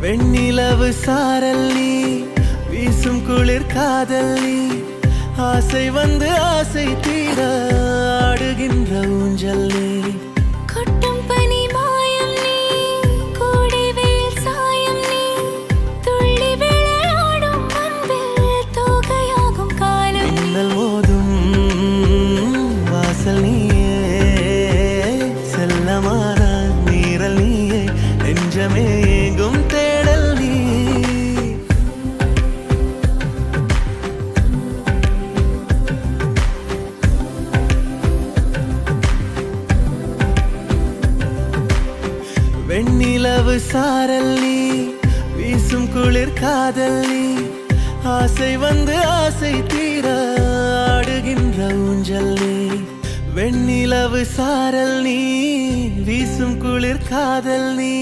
வெண்ணிலவு சாரல் நீ, வீசும் குளிர் காதல் நீ, ஆசை வந்து ஆசை தீர ஆடுகின்ற ஊஞ்சல் நீ. கொட்டும் பனி மாயம் நீ, கோடை வெயில் சாயம் நீ, துள்ளி விளையாடும் அன்பில் தோகையாகும் காலம் நீ. மின்னல் மோதும் வாசல் நீயே, செல்லமான நீரல் நீயே, நெஞ்சமே எங்கும் தேடல் நீ. வெண்ணிலவு சாரல் நீ, வீசும் குளிர் காதல் நீ, ஆசை வந்து ஆசை தீர ஆடுகின்ற ஊஞ்சல் நீ. வெண்ணிலவு சாரல் நீ, வீசும் குளிர் காதல் நீ,